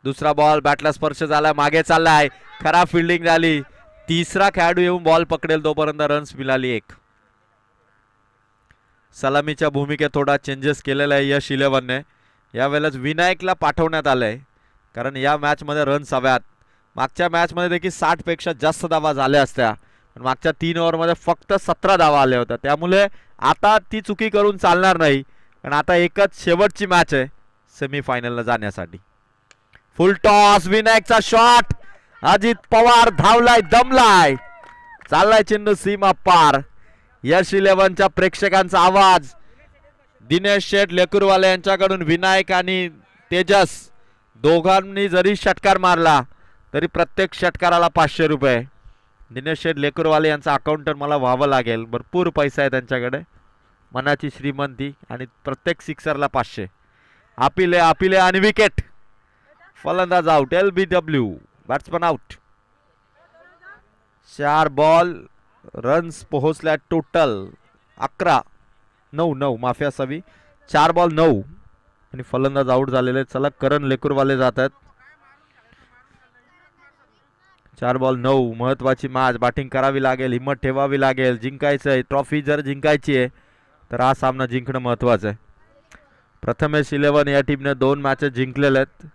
दुसरा बॉल बॅटला स्पर्श झाला, मागे चाललाय, खराब फिल्डिंग झाली. तिसरा खेळाडू येऊन बॉल पकडेल तोपर्यंत रन्स मिळाली एक. सलामीच्या भूमिकेत थोडा चेंजेस केलेला आहे यश इलेव्हनने. यावेळेस विनायकला पाठवण्यात आलंय कारण या मॅच मध्ये रन्स हव्यात. मागच्या मॅच मध्ये देखील 60 पेक्षा जास्त धावा झाल्या असत्या, पण मागच्या 3 ओव्हर मध्ये फक्त 17 धावा आल्या होत्या. त्यामुळे आता ती चुकी करून चालणार नाही, कारण आता एकच शेवटची मॅच आहे सेमीफायनलला जाण्यासाठी. फुल टॉस, विनायकचा शॉट, अजित पवार धावलाय, दमलाय, चाललाय चेंडू सीमा पार. यश इलेव्हनच्या प्रेक्षकांचा आवाज. दिनेश शेठ लेकुरवाले यांच्याकडून विनायक आणि तेजस दोघांनी जरी षटकार मारला तरी प्रत्येक षटकाराला 500 रुपये. दिनेश शेठ लेकुरवाले यांचा अकाउंटंट मला व्हावं लागेल, भरपूर पैसा आहे त्यांच्याकडे, मनाची श्रीमंती, आणि प्रत्येक सिक्सरला 500. आपिले आपिले आणि विकेट. फलंदाज out, LBW, batsman out. 4 ball, runs पोहोचल्या टोटल 11, माफी असावी, 4 बॉल 9, आणि फलंदाज आउट झालेले. चला करण लेकुरवाले जातात. 4 बॉल 9, महत्वाची मॅच, बॅटिंग करावी लागेल, हिम्मत ठेवावी लागेल, जिंकायचं आहे. ट्रॉफी जर जिंकायची आहे तर हा सामना जिंकणं महत्वाचं आहे. प्रथमेश इलेव्हन या टीमने 2 मॅचेस जिंकलेले आहेत.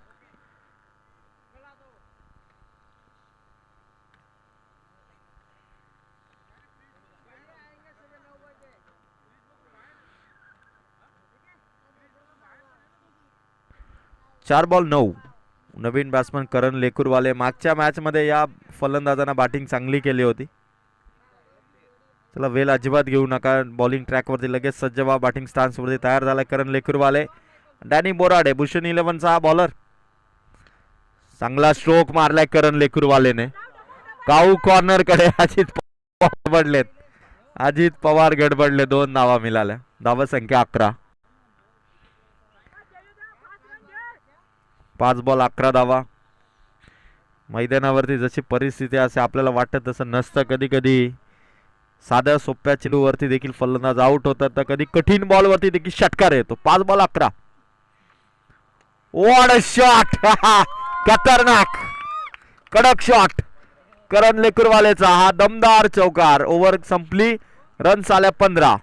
चार बॉल 9, नवीन बॅट्समन करण लेकुरवाले. मागच्या मॅच मध्ये या फलंदाजांना बॅटिंग चांगली केली होती. चला वेल अजिबात घेऊ नका, बॉलिंग ट्रॅक वरती लगेच सज्ज व्हा. बॅटिंग स्टान्स वरती तयार झालाय करण लेकुरवाले. डॅनी बोराडे, भूषण इलेव्हनचा हा बॉलर, चांगला स्ट्रोक मारलाय करण लेकुरवालेने. काऊ कॉर्नर कडे अजित पवार गडबडलेत, अजित पवार गडबडले. 2 धावा मिळाल्या, धावा संख्या 11. 5 बॉल 11 धावा. मैदानावरती जशी परिस्थिती असे आपल्याला वाटत तसं नसतं. कधी कधी साध्या सोप्या चेंडूवरती देखील फलंदाज आउट होतात, तर कधी कठीण बॉलवरती देखील षटकार येतो. 5 बॉल 11. व्हॉट अ शॉट, खतरनाक कडक शॉट करण लेकुरवालेचा. हा दमदार चौकार. ओव्हर संपली, रन्स आल्या 15.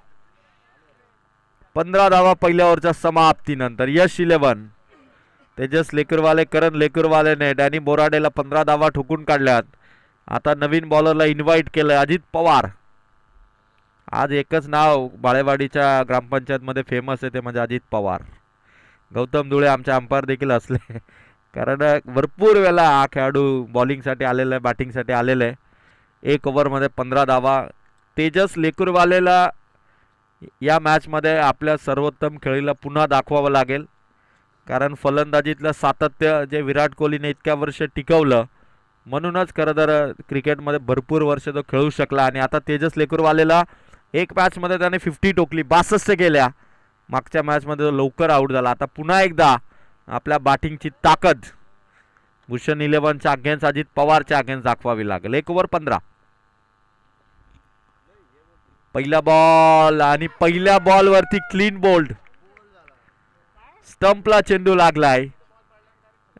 15 धावा पहिल्या ओव्हरच्या समाप्तीनंतर. यश इलेव्हन, तेजस लेकुरवाले, करण लेकुरवालेने डॅनी बोराडेला 15 धावा ठोकून काढल्यात. आता नवीन बॉलरला इन्व्हाइट केलं, अजित पवार. आज एकच नाव बाळेवाडीच्या ग्रामपंचायत मध्ये फेमस आहे, ते म्हणजे अजित पवार. गौतम धुळे आमचे अंपायर देखील असले, कारण भरपूर वेळा हा खेळाडू बॉलिंगसाठी आलेला आहे, बॅटिंगसाठी आलेला आहे. 1 ओव्हरमध्ये 15 धावा. तेजस लेकुरवालेला या मॅचमध्ये आपल्या सर्वोत्तम खेळीला पुन्हा दाखवावं लागेल, कारण फलंदाजीतलं सातत्य जे विराट कोहलीने इतक्या वर्ष टिकवलं, म्हणूनच खरं तर क्रिकेटमध्ये भरपूर वर्ष तो खेळू शकला. आणि आता तेजस लेकुरवालेला एक मॅचमध्ये त्याने 50 टोकली, 62 केल्या. मागच्या मॅचमध्ये तो लवकर आउट झाला. आता पुन्हा एकदा आपल्या बॅटिंगची ताकद भूषण इलेव्हनच्या अगेन्स्ट, अजित पवारच्या अगेन्स्ट दाखवावी लागेल. 1 ओव्हर 15. पहिला बॉल, आणि पहिल्या बॉलवरती क्लीन बोल्ड. स्टंपला चेंडू लागलाय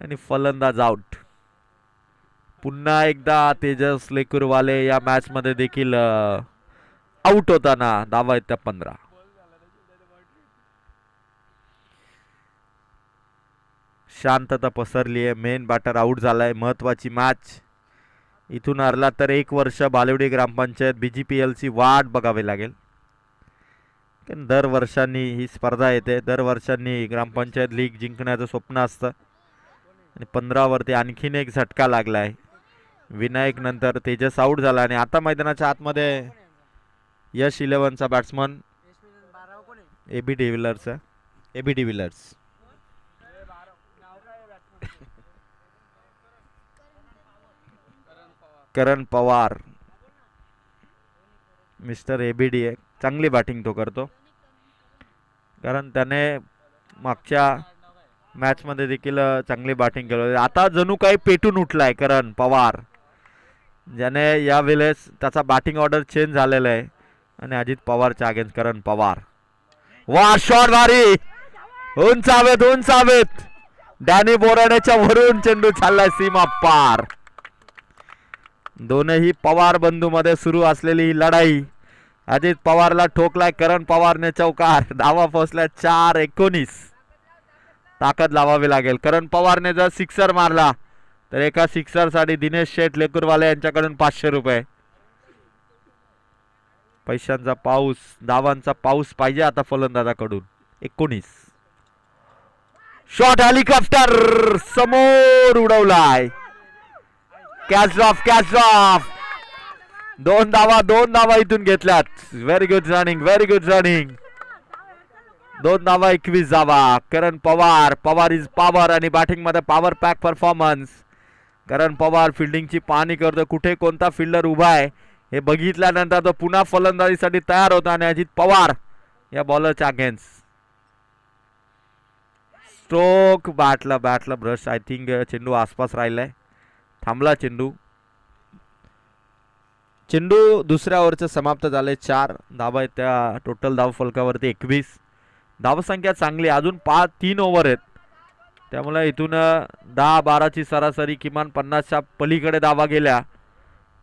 आणि फलंदाज आउट. पुन्हा एकदा तेजस लेकुरवाले या मॅच मध्ये देखील आउट होताना. धावा आहेत त्या 15. शांतता पसरली आहे. मेन बॅटर आउट झालाय. महत्वाची मॅच. इथून हरला तर 1 वर्ष बालेवाडी ग्रामपंचायत BGPLची वाट बघावी लागेल. दर वर्षांनी ही स्पर्धा येते, दर वर्षांनी ग्रामपंचायत लीग जिंकण्याचं स्वप्न असतं. आणि 15 वरती आणखीन एक झटका लागलाय. विनायक नंतर तेजस आउट झाला, आणि आता मैदानाच्या आतमध्ये यश इलेव्हनचा बॅट्समन AB डिव्हिलियर्स. करण पवार, मिस्टर ABD, चांगली बॅटिंग तो करतो, कारण त्याने मागच्या मॅच मध्ये देखील चांगली बॅटिंग केली. आता जणू काही पेटून उठलाय करण पवार, ज्याने या वेळेस त्याचा बॅटिंग ऑर्डर चेंज झालेला आहे. आणि अजित पवारच्या अगेन्स्ट करण पवार. वा शॉट भारी, उंचावेत. डॅनी बोराडेच्या वरून चेंडू चाललाय सीमा पार. दोनही पवार बंधू मध्ये सुरू असलेली ही लढाई. अजित पवारला ठोकलाय करण पवारने चौकार. धावा पोहोचल्या 4-19. ताकद लावावी लागेल. करण पवारने जर सिक्सर मारला तर एका सिक्सर साठी दिनेश शेठ लेकूरवाले यांच्याकडून 500 रुपये. पैशांचा पाऊस, धावांचा पाऊस पाहिजे आता फलंदाजाकडून. 19. शॉट हेलिकॉप्टर समोर उडवलाय. Catch of. 2 धावा इथून घेतल्यात. Very good running. 2 धावा 21 धावा. करण पवार इज पॉवर आणि बॅटिंग मध्ये पॉवर पॅक परफॉर्मन्स. करण पवार फिल्डिंगची पाहणी करतो. कुठे कोणता फिल्डर उभा आहे हे बघितल्यानंतर तो पुन्हा फलंदाजीसाठी तयार होता. आणि अजित पवार या बॉलरच्या अगेन्स्ट. स्ट्रोक बॅटला ब्रश. आय थिंक चेंडू आसपास राहिलाय. थांबला चेंडू. दुसऱ्या ओव्हरचे समाप्त झाले. 4 धावा आहेत त्या टोटल धाव फलकावरती 21. धावसंख्या चांगली. अजून 3 ओव्हर आहेत. त्यामुळे इथून 10-12ची सरासरी किमान 50च्या पलीकडे धावा गेल्या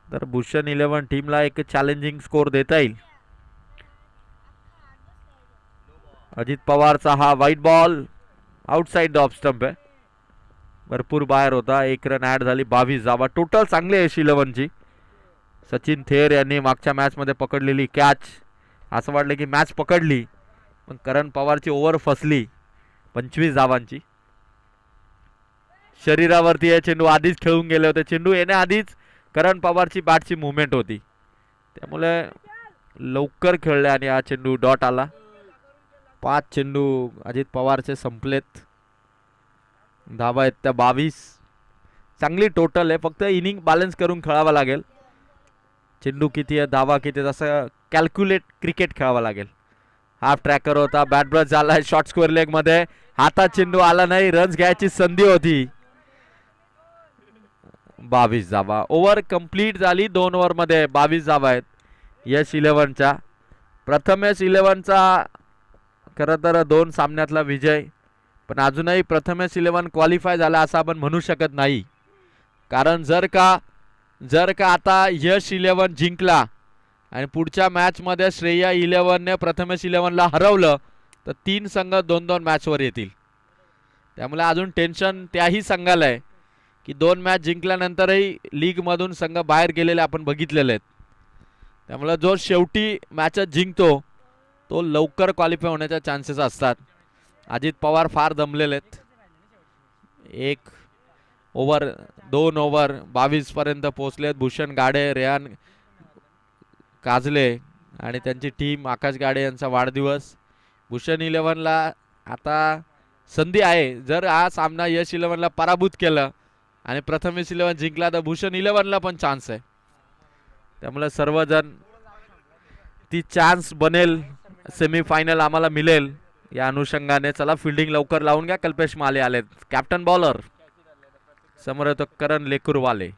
तर भूषण 11 टीमला एक चॅलेंजिंग स्कोर देता येईल. अजित पवारचा हा white ball outside the off stump आहे. भरपूर बाहेर होता. 1 रन ऍड झाली. 22 धावा टोटल. चांगली आहे 11ची. सचिन थेर यांनी मागच्या मॅच मध्ये पकडलेली कॅच. असं वाटलं की मॅच पकडली पण करण पवारची ओव्हर फसली. 25 धावांची. शरीरावरती हे चेंडू आधीच खेळून गेले होते. चेंडू येण्याआधीच करण पवारची बॅटची मुवमेंट होती. त्यामुळे लवकर खेळले आणि हा चेंडू डॉट आला. 5 चेंडू अजित पवारचे संपलेत. धावा आहेत त्या 22. चांगली टोटल आहे. फक्त इनिंग बॅलन्स करून खेळावा लागेल. चेंडू किती आहे, धावा किती आहे, तसं कॅल्क्युलेट क्रिकेट खेळावा लागेल. हाफ ट्रॅकर होता. बॅट ब्रश झाला. शॉर्ट स्क्वेअर लेग मध्ये हातात चेंडू आला नाही. रन्स घ्यायची संधी होती. 22 धावा. ओव्हर कंप्लीट झाली. 2 ओव्हर मध्ये 22 धावा आहेत यश 11च्या. प्रथमेश 11चा खरं तर 2 सामन्यातला विजय. पण अजूनही प्रथमेश 11 क्वालिफाय झाला असं आपण म्हणू शकत नाही. कारण जर का आता यश 11 जिंकला आणि पुढच्या मॅच मध्ये श्रेया 11ने प्रथमेश 11ला हरवलं तर 3 संघ 2-2 मॅचवर येतील. त्यामुळे अजून टेन्शन त्याही संघाला आहे की 2 मॅच जिंकल्यानंतरही लीग मधून संघ बाहेर गेलेले आपण बघितलेले आहेत. त्यामुळे जो शेवटी मॅचेस जिंकतो तो लवकर क्वालिफाय होण्याचे चान्सेस असतात. अजित पवार फार दमलेले आहेत. 1 ओव्हर 2 ओव्हर 22 पर्यंत पोहोचलेत. भूषण गाडे, रेहान काजले आणि त्यांची टीम. आकाश गाडे यांचा वाढदिवस. भूषण 11ला आता संधी आहे. जर हा सामना यश 11ला पराभूत केलं आणि प्रथमेश 11 जिंकला तर भूषण 11ला पण चान्स आहे. त्यामुळे सर्वजण ती चान्स बनेल सेमीफायनल आम्हाला मिळेल या अनुषंगाने. चला फिल्डिंग लवकर लावून घ्या. कल्पेश माले आलेत. Captain bowler. समोर येतो करण लेकूरवाले.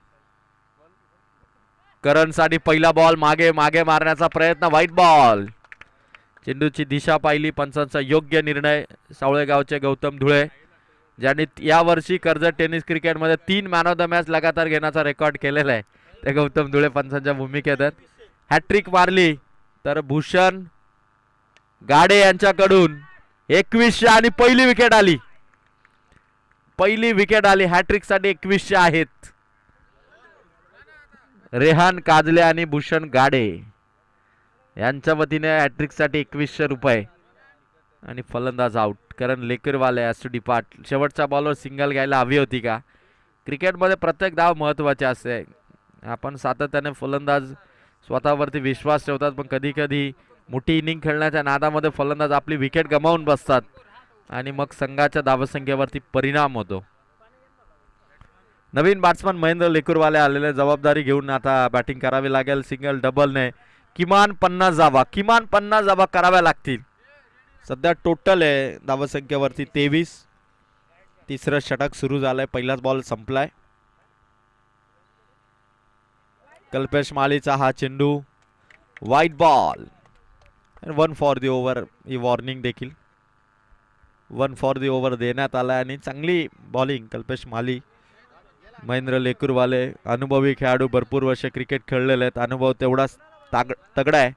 करण साठी पहिला बॉल. मागे मारण्याचा प्रयत्न. White ball. चेंडूची दिशा पाहिली. पंचांचा योग्य निर्णय. सावळेगावचे गौतम धुळे ज्यांनी यावर्षी कर्जत टेनिस क्रिकेटमध्ये 3 मॅन ऑफ द मॅच लगातार घेण्याचा रेकॉर्ड केलेला आहे. ते गौतम धुळे पंचांच्या भूमिकेत आहेत. हॅट्रिक मारली तर भूषण गाडे यांच्याकडून 2100 आणि पहिली विकेट आली. हॅट्रिक साठी 2100 आहेत. रेहान काजले आणि भूषण गाडे यांच्या वतीने हॅट्रिक साठी 2100 रुपये. आणि फलंदाज आउट. कारण लेकरवाले हॅज टू डिपार्ट. शेवटच्या बॉलवर सिंगल घ्यायला हवी होती का? क्रिकेटमध्ये प्रत्येक धाव महत्त्वाची असते. आपण सातत्याने फलंदाज स्वतःवरती विश्वास ठेवतात पण कधी कधी मोठी इनिंग खेळण्याच्या नादामध्ये फलंदाज आपली विकेट गमावून बसतात आणि मग संघाच्या धावसंख्येवरती परिणाम होतो. नवीन बॅट्समन महेंद्र लेकूरवाले आलेले. जबाबदारी घेऊन आता बॅटिंग करावी लागेल. सिंगल डबलने किमान 50 धावा कराव्या लागतील. सध्या टोटल आहे धावसंख्येवरती 23. तिसरं षटक सुरू झालंय. पहिलाच बॉल संपलाय. कल्पेश मालीचा हा चेंडू. White ball. 1 for the over. He warning देखील. 1 फॉर दी ओव्हर देण्यात आला आणि चांगली बॉलिंग कल्पेश माली. महेंद्र लेकूरवाले अनुभवी खेळाडू, भरपूर वर्ष क्रिकेट खेळलेले आहेत, अनुभव तेवढाच तगडा आहे.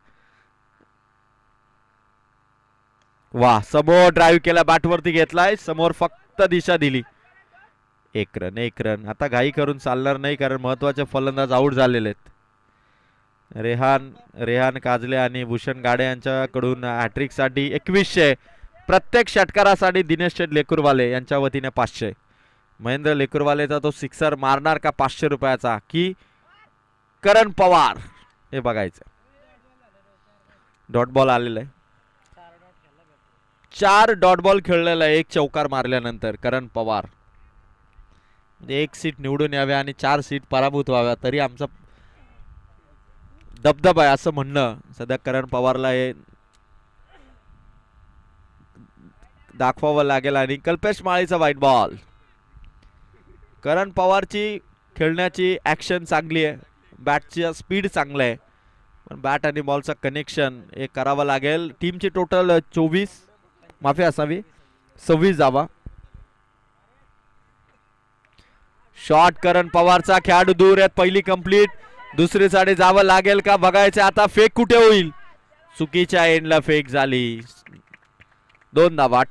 वा, समोर ड्राईव्ह केला, बॅटवरती घेतलाय, समोर फक्त दिशा दिली. 1 रन 1 रन. आता घाई करून चालणार नाही कारण महत्वाचे फलंदाज आऊट झालेले आहेत. रेहान काजले आणि भूषण गाडे यांच्याकडून हॅट्रिक साठी 2100. प्रत्येक षटकारासाठी दिनेश शेठ लेकूरवाले यांच्या वतीने 500. महेंद्र लेकूरवालेचा तो सिक्सर मारणार का 500 रुपयाचा की करण पवार, हे बघायचं. डॉट बॉल आलेला आहे, 4 डॉट बॉल खेळलेला आहे. 1 चौकार मारल्यानंतर करण पवार म्हणजे 1 सीट निवडून याव्या आणि 4 सीट पराभूत व्हाव्या तरी आमचा दबदबा आहे असं म्हणणं सध्या करण पवारला हे दाखवावं लागेल. आणि कल्पेश माळीचा व्हाईट बॉल. करण पवारची खेळण्याची ऍक्शन चांगली आहे, बॅटची स्पीड चांगलं आहे, पण बॅट आणि बॉलचं कनेक्शन हे करावं लागेल. टीमची टोटल 26 धावा. शॉट करण पवारचा, खेळाडू दूर आहेत, पहिली कंप्लीट. दुसरी साठी जावं लागेल का बघायचं. आता फेक कुठे होईल, चुकीच्या एंडला फेक झाली. 2 धावा.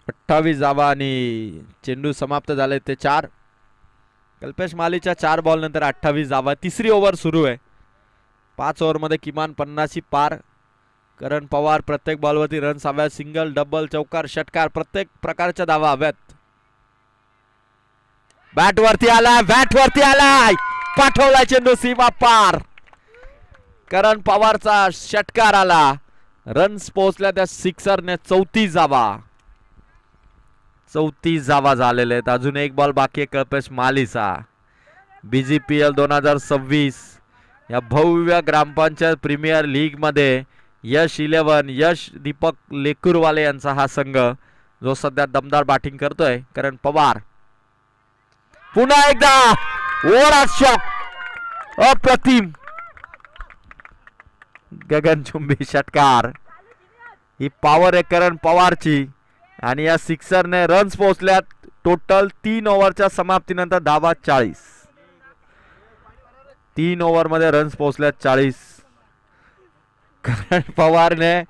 28 धावा आणि चेंडू समाप्त झाले ते 4. कल्पेश मालीच्या 4 बॉल नंतर 28 धावा. तिसरी ओव्हर सुरू आहे. 5 ओव्हरमध्ये किमान 50 पार. करण पवार प्रत्येक बॉलवरती रन्स हव्यात, सिंगल, डबल, चौकार, षटकार, प्रत्येक प्रकारच्या धावा हव्यात. बॅटवरती आलाय, पाठवलाय चेंडू सीमा पार. करण पवारचा षटकार आला, रन्स पोहोचल्या त्या सिक्सरने. 34 धावा झालेले आहेत. अजून 1 बॉल बाकी आहे कल्पेश मालीचा. BGPL 2026 या भव्य ग्रामपंचायत प्रीमियर लीग मध्ये यश 11, यश दीपक लेकूरवाले यांचा हा संघ जो सध्या दमदार बॅटिंग करतोय. करण पवार पुन्हा एकदा ओव्हर शॉट, अप्रतिम गगनचुंबी षटकार. ही पॉवर आहे करण पवारची आणि या सिक्सरने रन्स पोहोचल्यात. टोटल 3 ओव्हरच्या समाप्तीनंतर धावा 40. 3 ओव्हरमध्ये रन्स पोहोचल्यात 40. करण पवारने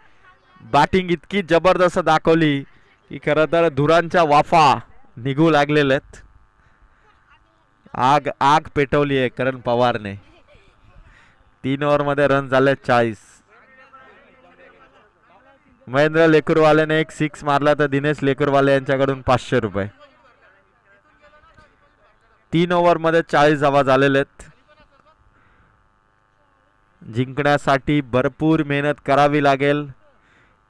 बॅटिंग इतकी जबरदस्त दाखवली की खरं तर धुरांच्या वाफा निघू लागलेल्या आहेत. आग पेटवली आहे करण पवारने. 3 ओव्हरमध्ये रन झाले 40. महेंद्र लेकूरवालेने 1 6 मारला तर दिनेश लेकूरवाले यांच्याकडून 500 रुपये. 3 ओव्हरमध्ये 40 धावा झालेले आहेत. जिंकण्यासाठी भरपूर मेहनत करावी लागेल.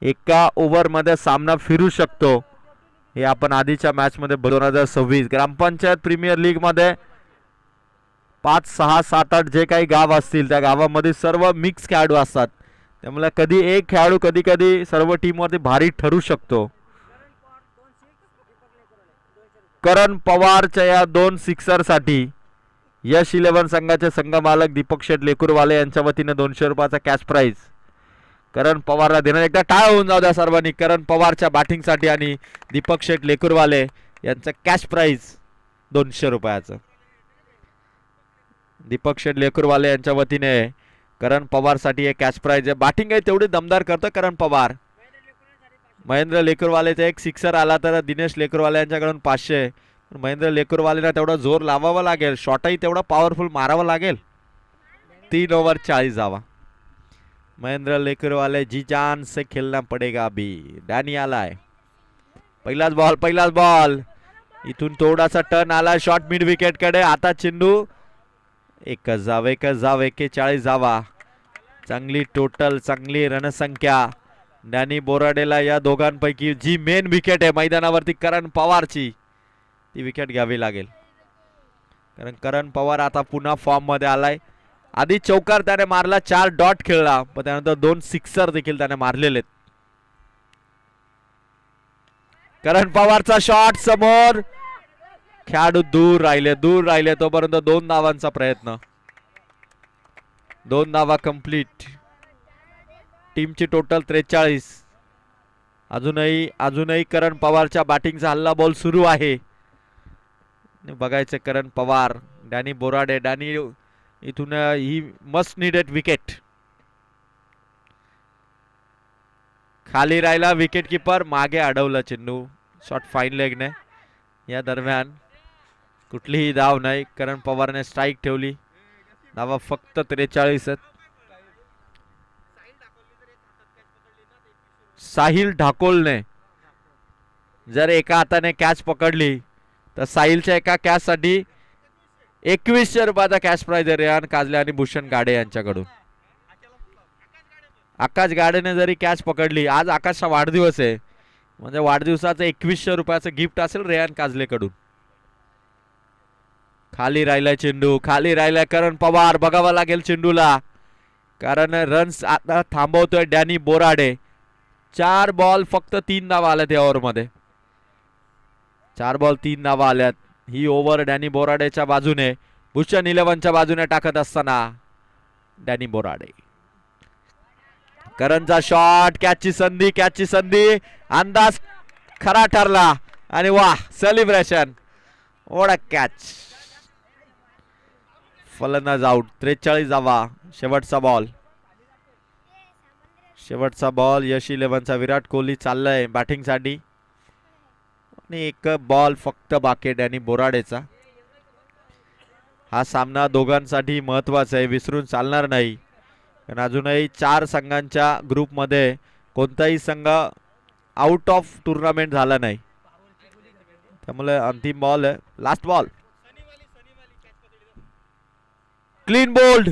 एका ओव्हरमध्ये सामना फिरू शकतो हे आपण आधीच्या मॅच मध्ये 2026 ग्रामपंचायत प्रीमियर लीग मध्ये 5, 6, 7, 8 जे काही गाव असतील त्या गावामध्ये सर्व मिक्स खेळाडू असतात. त्यामुळे कधी एक खेळाडू कधी कधी सर्व टीमवरती भारी ठरू शकतो. करण पवारच्या या 2 सिक्सर साठी यश 11 संघाचे संघ मालक दीपक शेठ लेकूरवाले यांच्या वतीने 200 रुपयाचा कॅश प्राइज करण पवारला देणार. एकदा टाळ होऊन जाऊ द्या सर्वांनी करण पवारच्या बॅटिंग साठी आणि दीपक शेठ लेकूरवाले यांचं कॅश प्राइज 200 रुपयाचं. दीपक शेठ लेकूरवाले यांच्या वतीने करण पवार साठी हे कॅश प्राइज आहे. बॅटिंग आहे तेवढी दमदार करतो करण पवार. महेंद्र लेकूरवालेचा 1 सिक्सर आला तर दिनेश लेकूरवाले यांच्याकडून 500. महेंद्र लेकूरवालेला तेवढा जोर लावावा लागेल, शॉटही तेवढा पॉवरफुल मारावा लागेल. 3 ओव्हर 40 धावा. महेंद्र लेकूरवाले जी जान से खेलना पडेगा अभी. डॅनी आलाय. पहिलाच बॉल. इथून थोडासा टर्न आला, शॉट मिड विकेट कडे. आता चेंडू एकच धाव 41 धावा. चांगली टोटल, चांगली रणसंख्या. डॅनी बोराडेला या दोघांपैकी जी मेन विकेट आहे मैदानावरती करण पवारची ती विकेट घ्यावी लागेल. कारण करण पवार आता पुन्हा फॉर्म मध्ये आलाय. आधी चौकार त्याने मारला, 4 डॉट खेळला, पण त्यानंतर 2 सिक्सर देखील त्याने मारलेले. करण पवारचा शॉट समोर, खेळाडू दूर राहिले तोपर्यंत 2 धावांचा प्रयत्न. 2 धावा कंप्लीट. टीमची टोटल 43. अजूनही करण पवारच्या बॅटिंगचा हल्ला बॉल सुरू आहे. बघायचं करण पवार, डॅनी बोराडे. डॅनी इथून ही मस्ट नीडेड विकेट. खाली राहिला विकेट किपर, मागे अडवला चेंडू शॉट फाईन लेगने. या दरम्यान कुठलीही धाव नाही. करण पवारने स्ट्राईक ठेवली. धावा फक्त 43. साहिल ढाकोलने जर एका हाताने कॅच पकडली तर साहिलच्या एका कॅच साठी 2100 रुपयाचा कॅश प्राइज आहे रेहान काजले आणि भूषण गाडे यांच्याकडून. आकाश गाडेने जरी कॅच पकडली, आज आकाशचा वाढदिवस आहे, म्हणजे वाढदिवसाचं 2100 रुपयाचं गिफ्ट असेल रेहान काजले कडून. खाली राहिलाय चेंडू, खाली राहिलाय करण पवार. बघावं लागेल चेंडूला, कारण रन्स आता थांबवतोय डॅनी बोराडे. 4 बॉल फक्त 3 धावा आल्यात या ओव्हरमध्ये. 4 बॉल 3 धावा आल्यात. ही ओव्हर डॅनी बोराडेच्या बाजूने, भूषण 11च्या बाजूने टाकत असताना डॅनी बोराडे. करणचा शॉट, कॅचची संधी, अंदाज खरा ठरला आणि वाह सेलिब्रेशन. ओढा कॅच. फलंदाज आउट. 43 धावा. शेवटचा बॉल यश 11चा विराट कोहली चाललाय बॅटिंग साठी आणि एक बॉल फक्त बाकी डॅनी बोराडेचा. हा सामना दोघांसाठी महत्वाचा आहे, विसरून चालणार नाही. कारण अजूनही 4 संघांच्या ग्रुपमध्ये कोणताही संघ आउट ऑफ टुर्नामेंट झाला नाही. त्यामुळे अंतिम बॉल आहे, लास्ट बॉल. Clean bowled.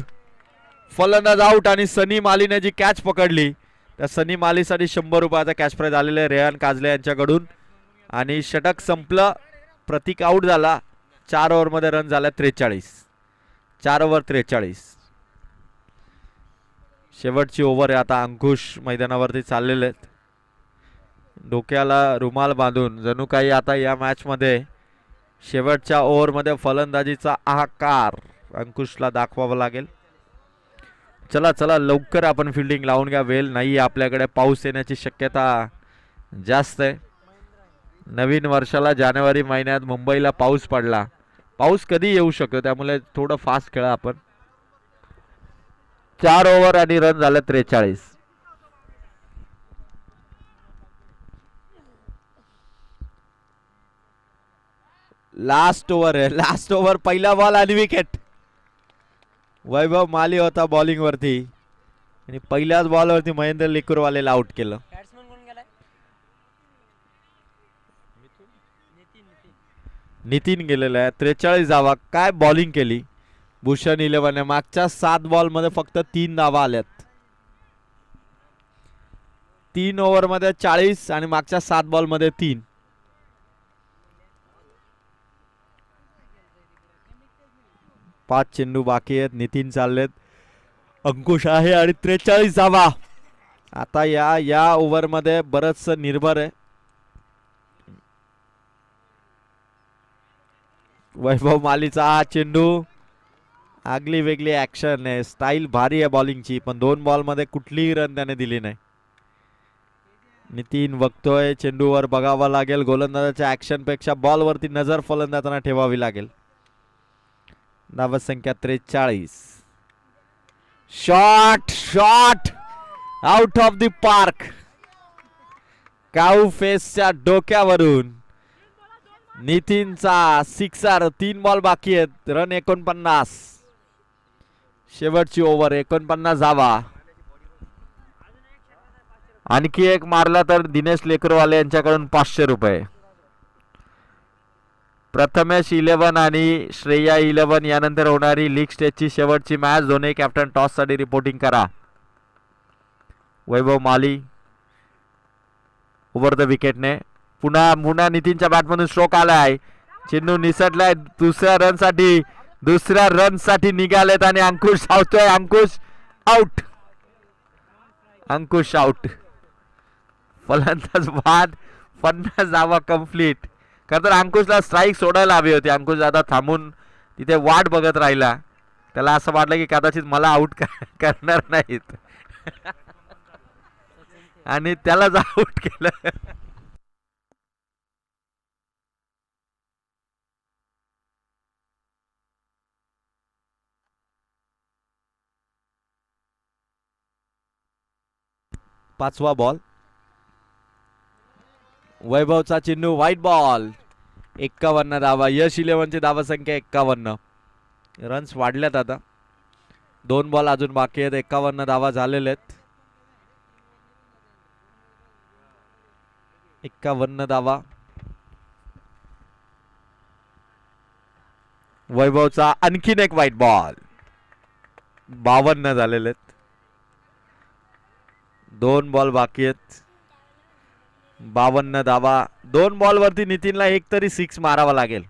फलंदाज आउट आणि सनी मालीने जी कॅच पकडली त्या सनी मालीसाठी 100 रुपयाचा कॅश प्राइज आलेला आहे रेहान काजले यांच्याकडून. आणि षटक संपलं, प्रतीक आउट झाला. 4 ओव्हरमध्ये रन झाला 43. 4 ओव्हर 43. शेवटची ओव्हर आहे आता. अंकुश मैदानावरती चाललेले आहेत, डोक्याला रुमाल बांधून. जणू काही आता या मॅच मध्ये शेवटच्या ओव्हरमध्ये फलंदाजीचा आकार अंकुशला दाखवावा लागेल. चला लवकर आपण फिल्डिंग लावून घ्या, वेळ नाही आपल्याकडे. पाऊस येण्याची शक्यता जास्त आहे. नवीन वर्षाला जानेवारी महिन्यात मुंबईला पाऊस पडला. पाऊस कधी येऊ शकतो, त्यामुळे थोडं फास्ट खेळा आपण. 4 ओव्हर आणि रन झाले 43. लास्ट ओव्हर आहे, लास्ट ओव्हर. पहिला बॉल आणि विकेट. वैभव माली होता बॉलिंग वरती आणि पहिल्याच बॉल वरती महेंद्र लेकुरवालेला आउट केलं. नितीन गेलेला आहे. 43 धावा. काय बॉलिंग केली भूषण 11ने. मागच्या 7 बॉल मध्ये फक्त 3 धावा आल्यात. 3 ओव्हर मध्ये 40 आणि मागच्या 7 बॉल मध्ये 3. पाच चेंडू बाकी आहेत. नितीन चाललेत, अंकुश आहे आणि 43 धावा. आता या ओव्हर मध्ये बरच निर्भर आहे. वैभव मालीचा हा चेंडू, आगली वेगळी ऍक्शन आहे, स्टाईल भारी आहे बॉलिंगची, पण 2 बॉल मध्ये कुठलीही रन त्याने दिली नाही. नितीन बघतोय चेंडूवर, बघावा लागेल. गोलंदाजाच्या ऍक्शन पेक्षा बॉल वरती नजर फलंदाजांना ठेवावी लागेल. धावा संख्या 43. Shot out of the park. काऊ फेसच्या डोक्यावरून नितीनचा सिक्सर. 3 बॉल बाकी आहेत, रन 49. शेवटची ओव्हर. 49 धावा. आणखी एक मारला तर दिनेश लेकरवाले यांच्याकडून 500 रुपये. प्रथमेश 11 आणि श्रेया 11 यानंतर होणारी लीग स्टेजची शेवटची मॅच. दोन्ही कॅप्टन टॉस साठी रिपोर्टिंग करा. वैभव माली ओव्हर द विकेटने. पुन्हा नितीनच्या बॅटमधून स्ट्रोक आलाय. चेंडू निसटलाय. दुसऱ्या रन साठी निघालेत आणि अंकुश धावतोय. अंकुश आउट. फलंदाज बाद. 50 धावा कंप्लीट. खरं तर अंकुशला स्ट्राईक सोडायला हवी होती. अंकुश दादा थांबून तिथे वाट बघत राहिला. त्याला असं वाटलं की कदाचित मला आउट करणार नाहीत. आणि त्यालाच आउट केलं. पाचवा बॉल, वैभवचा चेंडू, व्हाईट बॉल. 51 धावा. यश 11ची धावा संख्या 51. रन्स वाढल्यात आता. 2 बॉल अजून बाकी आहेत. 51 धावा झालेल्या आहेत. 51 धावा. वैभवचा आणखीन एक व्हाईट बॉल. 52 झालेले आहेत. 2 बॉल बाकी आहेत. 52 धावा. 2 बॉल वरती नितीनला एक तरी 6 मारावा लागेल.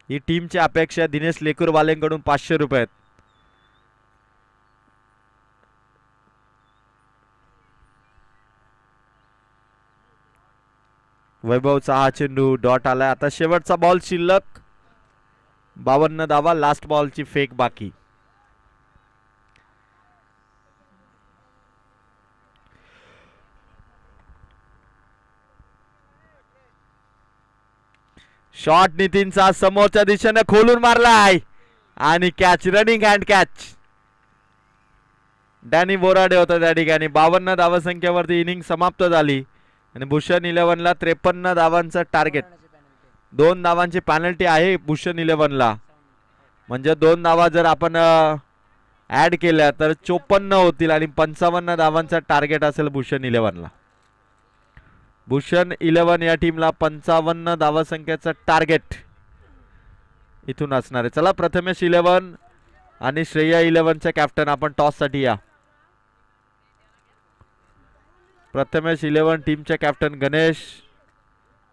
ही टीमची अपेक्षा. दिनेश लेकूरवालेंकडून 500 रुपये आहेत. वैभवचा हा चेंडू डॉट आलाय. आता शेवटचा बॉल शिल्लक. 52 धावा. लास्ट बॉलची फेक बाकी. शॉट नितीनचा समोरच्या दिशेने खोलून मारलाय आणि catch. Running hand catch. Danny Borade होता त्या ठिकाणी. 52 धावा संख्येवरती इनिंग समाप्त झाली आणि भूषण 11ला 53 धावांचं टार्गेट. 2 धावांची पॅनल्टी आहे भूषण 11ला. म्हणजे 2 धावा जर आपण ऍड केल्या तर 54 होतील आणि 55 धावांचा टार्गेट असेल भूषण 11ला. भूषण 11 या टीमला 55 धावा संख्येचं टार्गेट इथून असणार आहे. चला प्रथमेश 11 आणि श्रेया 11च्या कॅप्टन आपण टॉस साठी या. प्रथमेश 11 टीमचे कॅप्टन गणेश,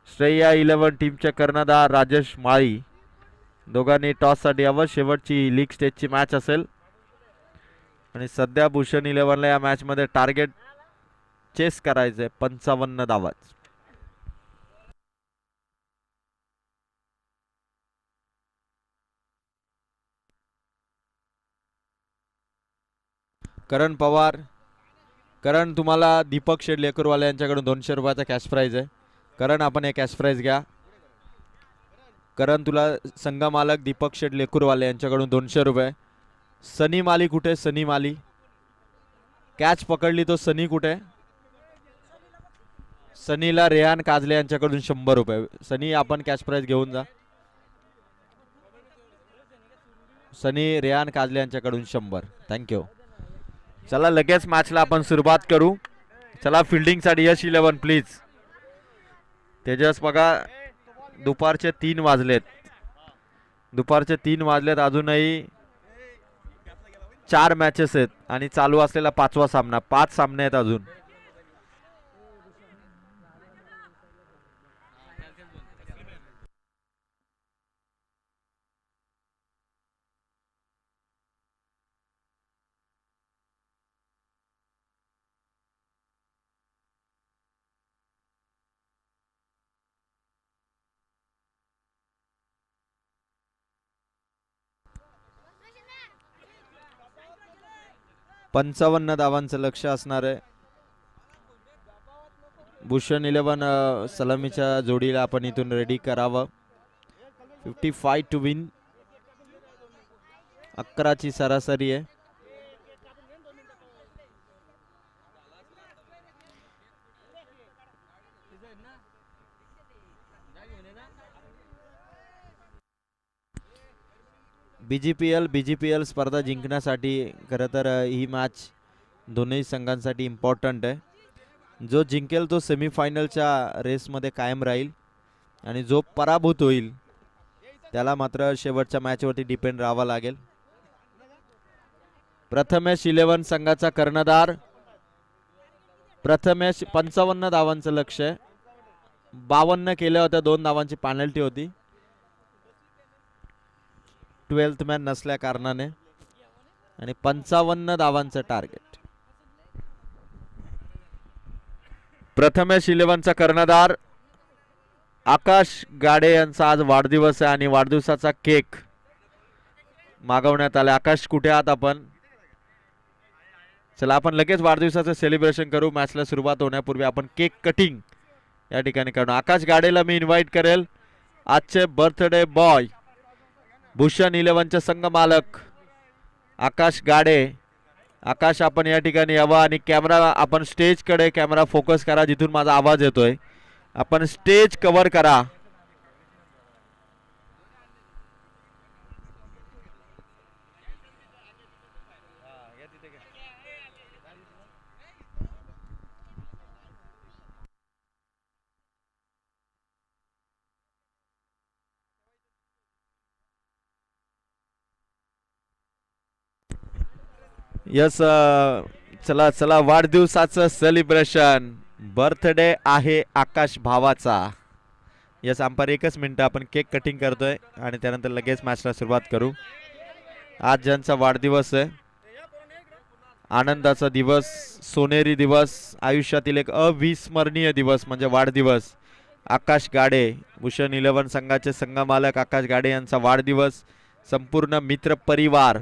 श्रेया 11 टीमचे कर्णधार राजेश माळी. दोघांनी टॉस साठी यावं. शेवटची लीग स्टेजची मॅच असेल आणि सध्या भूषण 11ला या मॅच मध्ये टार्गेट चेस करायचंय 55 धावाच. करण पवार. करण, तुम्हाला दीपक शेठ लेकरवाले यांच्याकडून 200 रुपयाचा कॅश प्राइज आहे. करण, आपण हे कॅश प्राइज घ्या. करण, तुला संघ मालक दीपक शेठ लेकरवाले यांच्याकडून 200 रुपये. सनी माली कुठे? सनी माली कॅच पकडली तो सनी कुठे? सनीला रेहान काजले यांच्याकडून 100 रुपये. सनी, आपण कॅश प्राइज घेऊन जा. सनी रेहान काजले यांच्याकडून 100. थँक्यू. चला लगेच मॅचला आपण सुरुवात करू. चला फिल्डिंग साठी यश 11 प्लीज. तेजस बघा, दुपारचे 3 वाजलेत. दुपारचे 3 वाजलेत. अजूनही 4 मॅचेस आहेत आणि चालू असलेला 5वा सामना. 5 सामने आहेत अजून. पंचावन्न धावांचं लक्ष असणार आहे. भूषण 11 सलामीच्या जोडीला आपण इथून रेडी करावं. 55 टू विन. 11ची सरासरी आहे. बीजीपीएल स्पर्धा जिंकण्यासाठी खरं तर ही मॅच दोन्ही संघांसाठी इम्पॉर्टंट आहे. जो जिंकेल तो सेमीफायनलच्या रेसमध्ये कायम राहील आणि जो पराभूत होईल त्याला मात्र शेवटच्या मॅचवरती डिपेंड राहावं लागेल. प्रथमेश 11 संघाचा कर्णधार. प्रथमेश 55 धावांचं लक्ष आहे. 52 केल्या होत्या. 2 धावांची पेनल्टी होती 12th मॅन नसल्या कारणाने आणि 55 धावांचं टार्गेट. प्रथमेश 11चा कर्णधार आकाश गाडे यांचा आज वाढदिवस आहे आणि वाढदिवसाचा केक मागवण्यात आला. आकाश, कुठे आहात आपण? चला आपण लगेच वाढदिवसाचं सेलिब्रेशन करू. मॅचला सुरुवात होण्यापूर्वी आपण केक कटिंग या ठिकाणी करू. आकाश गाडेला मी इन्व्हाइट करेल. आजचे बर्थडे बॉय भूषण 11चे संघ मालक आकाश गाडे. आकाश आपण या ठिकाणी यावा आणि कॅमेरा आपण स्टेजकडे कॅमेरा फोकस करा जिथून माझा आवाज येतोय. आपण स्टेज कव्हर करा. यस चला चला वाढदिवसाचं सेलिब्रेशन. बर्थडे आहे आकाश भावाचा. यस अंपायर 1च मिनिटं आपण केक कटिंग करतोय आणि त्यानंतर लगेच मॅचला सुरुवात करू. आज ज्यांचा वाढदिवस आहे, आनंदाचा दिवस, सोनेरी दिवस, आयुष्यातील एक अविस्मरणीय दिवस म्हणजे वाढदिवस. आकाश गाडे भूषण 11 संघाचे संघ मालक आकाश गाडे यांचा वाढदिवस. संपूर्ण मित्र परिवार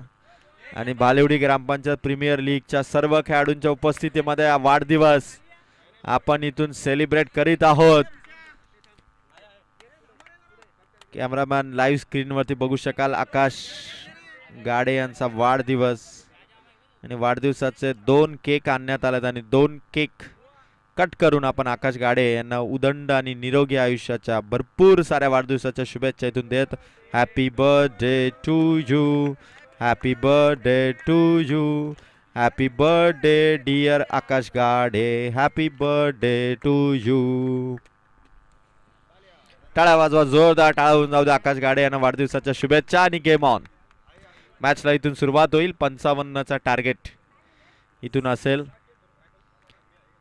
आणि भालेवडी ग्रामपंचायत प्रीमियर लीगच्या सर्व खेळाडूंच्या उपस्थितीमध्ये हा वाढदिवस आपण इथून सेलिब्रेट करीत आहोत. कॅमेरामॅन लाईव्ह स्क्रीनवरती बघू शकाल आकाश गाडे यांचा वाढदिवस आणि वाढदिवसाचे 2 केक आणण्यात आलेत आणि 2 केक कट करून आपण आकाश गाडे यांना उदंड आणि निरोगी आयुष्याच्या भरपूर साऱ्या वाढदिवसाच्या शुभेच्छा इथून देत. Happy birthday to you, happy birthday to you, happy birthday dear Aakash Gade, happy birthday to you. टाळ्या वाजवा, जोरदार टाळा होऊन जाऊ दे आकाश गाडे यांना वाढदिवसाच्या शुभेच्छा आणि गेम ऑन. मॅचला इथून सुरुवात होईल. 55चा टार्गेट इथून असेल.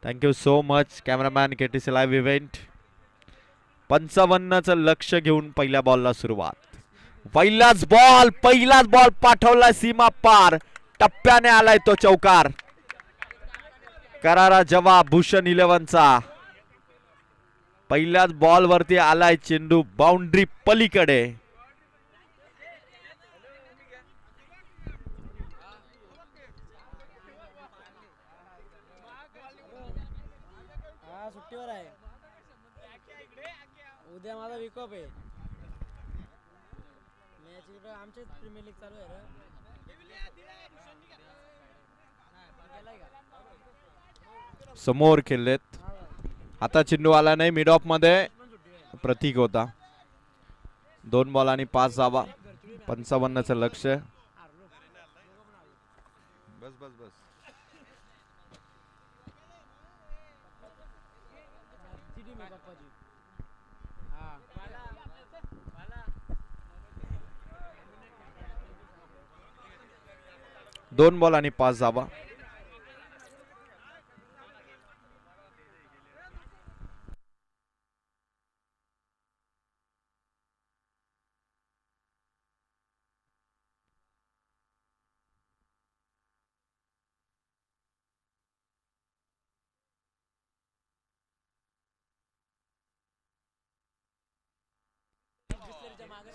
Thank you so much cameraman KTC live event. 55चं लक्ष घेऊन पहिल्या बॉलला सुरुवात. पहिलाच बॉल पाठवला सीमा पार. टप्प्याने आलाय तो चौकार. करारा जवाब भूषण 11चा. पहिल्याच बॉल वरती आलाय चेंडू बाउंड्री पलीकडे. सुट्टीवर आहे उद्या माझा विकअप आहे. मॅच आमचेच प्रीमियर लीग चालू आहे रे. समोर खेळलेत. आता चेंडू आला नाही. मिड ऑफ मध्ये प्रतीक होता. 2 बॉल आणि 5 धावा. 55चं लक्ष. बस बस बस. दोन बॉल आणि 5 धावा.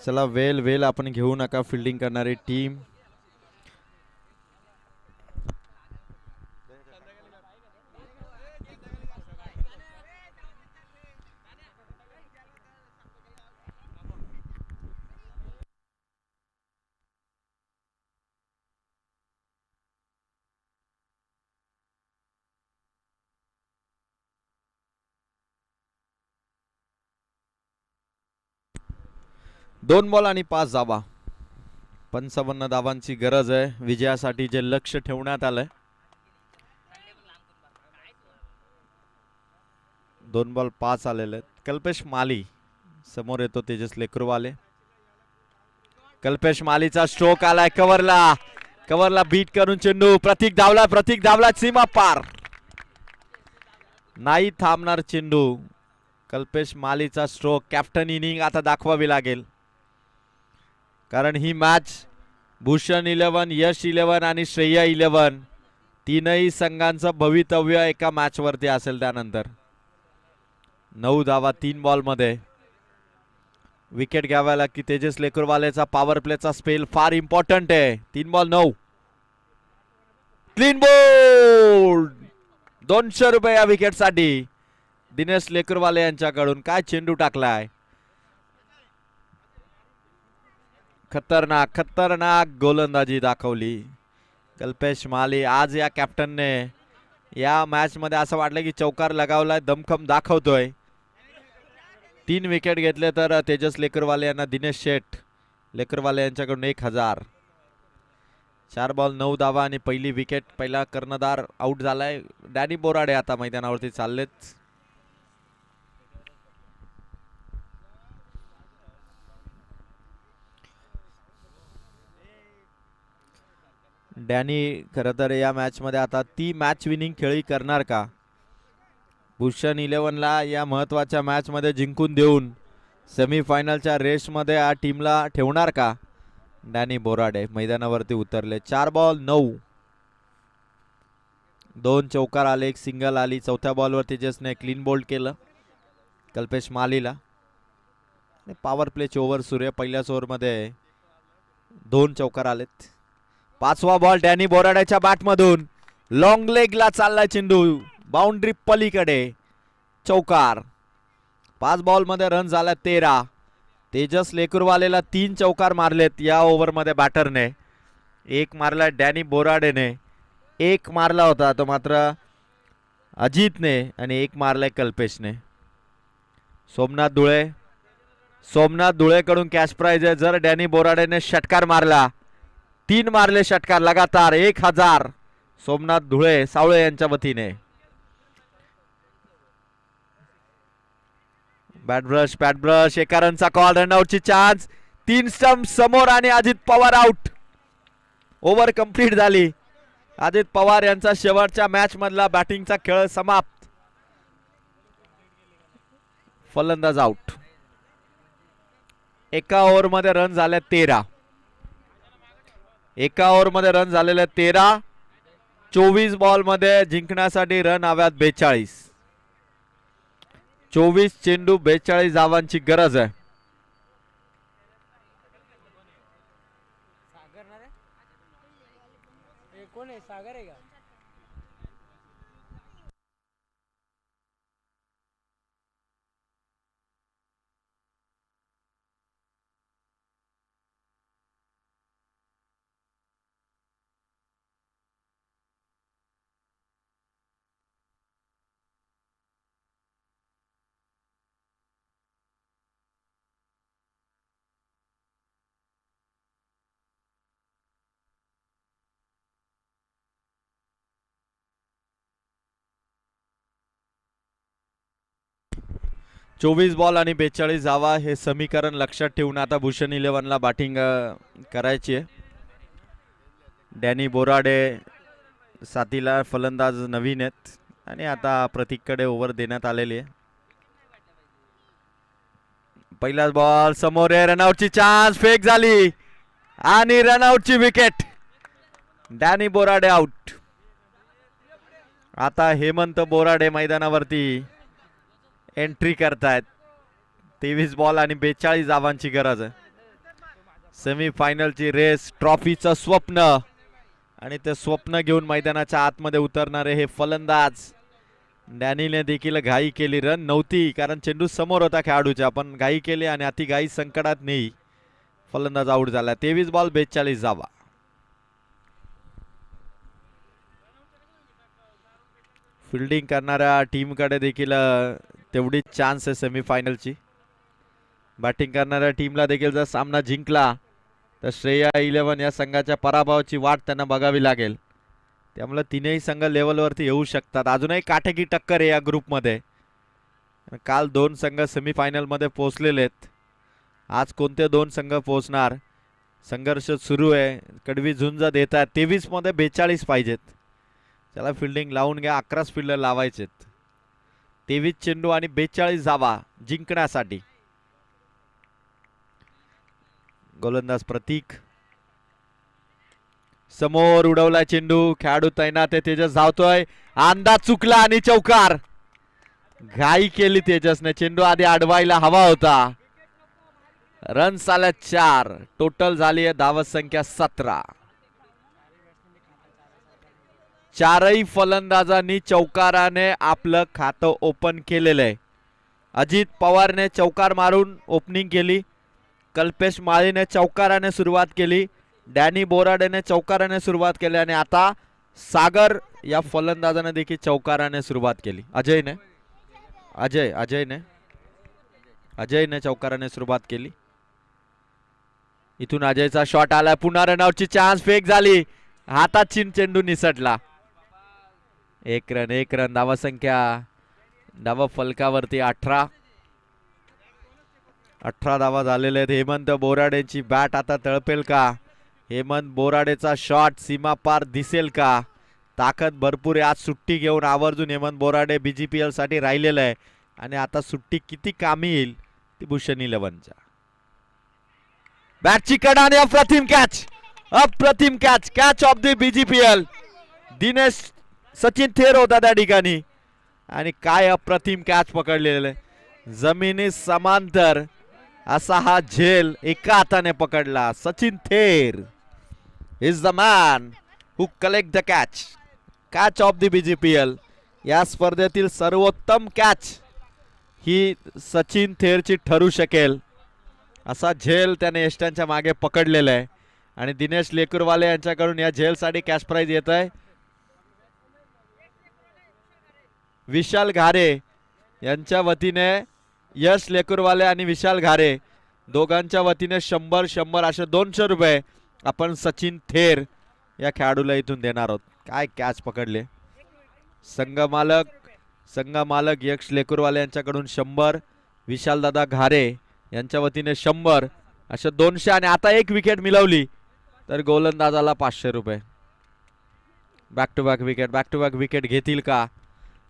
चला वेल आपण घेऊ नका. फिल्डिंग करणारी टीम. दोन बॉल आणि 5 धावा. 55 धावांची गरज आहे विजयासाठी जे लक्ष ठेवण्यात आलंय. 2 बॉल 5 आलेले आहेत. कल्पेश माली समोर येतो. तेजस लेकरूवाले. कल्पेश मालीचा स्ट्रोक आलाय. कव्हरला बीट करून चेंडू. प्रतीक धावला सीमा पार. नाही थांबणार चेंडू. कल्पेश मालीचा स्ट्रोक. कॅप्टन इनिंग आता दाखवावी लागेल कारण ही मॅच भूषण 11, यश 11 आणि श्रेया 11 तीनही संघांचं भवितव्य एका मॅच वरती असेल. त्यानंतर 9 धावा 3 बॉल मध्ये. विकेट घ्यावायला की तेजस लेकरवालेचा पॉवर प्लेचा स्पेल फार इम्पॉर्टंट आहे. 3 बॉल 9. Clean bowled. 200 रुपये या विकेटसाठी दिनेश लेकरवाले यांच्याकडून. काय चेंडू टाकलाय. खतरनाक खतरनाक गोलंदाजी दाखवली कल्पेश माली. आज या कॅप्टनने या मॅच मध्ये असं वाटलं की चौकार लगावलाय, दमखम दाखवतोय. 3 विकेट घेतले तर तेजस लेकरवाले यांना दिनेश शेठ लेकरवाले यांच्याकडून 1000. 4 बॉल 9 धावा आणि पहिली विकेट. पहिला कर्णधार आउट झालाय. डॅनी बोराडे आता मैदानावरती चाललेत. डॅनी खरं तर या मॅच मध्ये आता ती मॅच विनिंग खेळी करणार का. भूषण 11ला या महत्वाच्या मॅच मध्ये जिंकून देऊन सेमीफायनलच्या रेसमध्ये या टीमला ठेवणार का. डॅनी बोराडे मैदानावरती उतरले. 4 बॉल 9. 2 चौकार आले, 1 सिंगल आली. चौथ्या बॉलवर तेजसने क्लीन बोल्ड केलं कल्पेश मालीला. पॉवर प्लेची ओव्हर सुरू आहे. पहिल्याच ओव्हरमध्ये 2 चौकार आलेत. 5वा बॉल डॅनी बोराड्याच्या बॅटमधून लॉंग लेगला चाललाय चेंडू, बाउंड्री पलीकडे. चौकार. 5 बॉलमध्ये रन झाला 13. तेजस लेकरवालेला 3 चौकार मारलेत या ओव्हरमध्ये बॅटरने. 1 मारला डॅनी बोराडेने, 1 मारला होता तो मात्र अजितने आणि 1 मारलाय कल्पेशने. सोमनाथ धुळेकडून कॅश प्राइज आहे. जर डॅनी बोराडेने षटकार मारला, 3 मारले षटकार लगातार, 1000 सोमनाथ धुळे सावळे यांच्या वतीने. Bat brush. एका रनचा कॉल. रनआउटची चान्स. 3 स्टंप समोर आणि Ajit Pawar out. Over complete झाली. अजित पवार यांचा शेवटच्या मॅच मधला बॅटिंगचा खेळ समाप्त. फलंदाज आउट. एका ओव्हरमध्ये रन झाले 13. एका ओव्हरमध्ये रन झालेले 13. 24 बॉलमध्ये जिंकण्यासाठी रन हव्यात 42. 24 चेंडू 42 धावांची गरज आहे. सागर ना रे, हे कोण आहे? सागर आहे का? 24 बॉल आणि 42 धावा हे समीकरण लक्षात ठेवून आता भूषण 11ला बॅटिंग करायची आहे. डॅनी बोराडे साथीला फलंदाज नवीन आहेत आणि आता प्रतीककडे ओव्हर देण्यात आलेली आहे. पहिलाच बॉल समोर आहे. रनआउटची चान्स. फेक झाली आणि रनआउटची विकेट. डॅनी बोराडे आउट. आता हेमंत बोराडे मैदानावरती एंट्री करतायत. 23 बॉल आणि 42 धावांची गरज आहे. सेमीफायनलची रेस, ट्रॉफीचं स्वप्न आणि ते स्वप्न घेऊन मैदानाच्या आतमध्ये उतरणारे हे फलंदाज. डॅनीने देखील घाई केली. रन नव्हती कारण चेंडू समोर होता खेळाडूच्या, पण घाई केली आणि अति घाई संकटात नाही. फलंदाज आउट झाला. 23 बॉल 42 धावा. फिल्डिंग करणाऱ्या टीमकडे देखील तेवढीच चान्स आहे सेमीफायनलची. बॅटिंग करणाऱ्या टीमला देखील जर सामना जिंकला तर श्रेया 11 या संघाच्या पराभवाची वाट त्यांना बघावी लागेल. त्यामुळे तीनही संघ लेवलवरती येऊ शकतात. अजूनही काटेकी टक्कर आहे या ग्रुपमध्ये. काल 2 संघ सेमीफायनलमध्ये पोहोचलेले आहेत. आज कोणते 2 संघ पोहोचणार, संघर्ष सुरू आहे. कडवी झुंज देत आहेत. 23 मध्ये 42 पाहिजेत. त्याला फिल्डिंग लावून घ्या. 11 फिल्डर लावायचेत. 23 चेंडू आणि 42 धावा जिंकण्यासाठी. गोलंदाज प्रतीक समोर उडवला चेंडू. खेळाडू तैनात आहे. तेजस धावतोय. अंदाज चुकला आणि चौकार. घाई केली तेजसने. चेंडू आधी अडवायला हवा होता. रन्स आल्या 4. टोटल झाली आहे धावत संख्या 17. चारही फलंदाजांनी चौकाराने आपलं खातं ओपन केलेलं आहे. अजित पवारने चौकार मारून ओपनिंग केली. कल्पेश माळीने चौकाराने सुरुवात केली. डॅनी बोराडेने चौकाराने सुरुवात केली आणि आता सागर या फलंदाजाने देखील चौकाराने सुरुवात केली. अजयने चौकाराने सुरुवात केली. इथून अजयचा शॉट आलाय. पुन्हा रनआउटची चान्स फेक झाली. हातात चेंडू निसटला. एक रन धावसंख्या धाव फलकावरती 18 धावा झालेले आहेत. हेमंत बोराडेची बॅट आता तळपेल का? हेमंत बोराडेचा शॉट सीमा पार दिसेल का? ताकद भरपूर आहे. आज सुट्टी घेऊन आवर्जून हेमंत बोराडे BGPL साठी राहिलेलं आहे आणि आता सुट्टी किती कामी येईल ती भूषण 11च्या. बॅटची कडा आणि अप्रतिम catch of the BGPL. Dinesh Sachin थेर होता त्या ठिकाणी आणि काय अप्रतिम कॅच पकडलेलं आहे. जमिनी समांतर असा हा झेल एका हाताने पकडला. सचिन थेर is the man who collect the catch of the BGPL. या स्पर्धेतील सर्वोत्तम कॅच ही सचिन थेरची ठरू शकेल. असा झेल त्याने यष्टांच्या मागे पकडलेला आहे आणि दिनेश लेकुरवाले यांच्याकडून या झेलसाठी कॅश प्राइज येत आहे. विशाल घारे यांच्या वतीने यश लेकुरवाले आणि विशाल घारे दोघांच्या वतीने 100 असे 200 रुपये आपण सचिन थेर या खेळाडूला इथून देणार आहोत. काय कॅच पकडले. संघमालक यश लेकुरवाले यांच्याकडून 100, विशाल दादा घारे यांच्या वतीने 100 असे 200 आणि आता एक विकेट मिळवली तर गोलंदाजाला 500 रुपये. बॅक टू बॅक विकेट घेतील का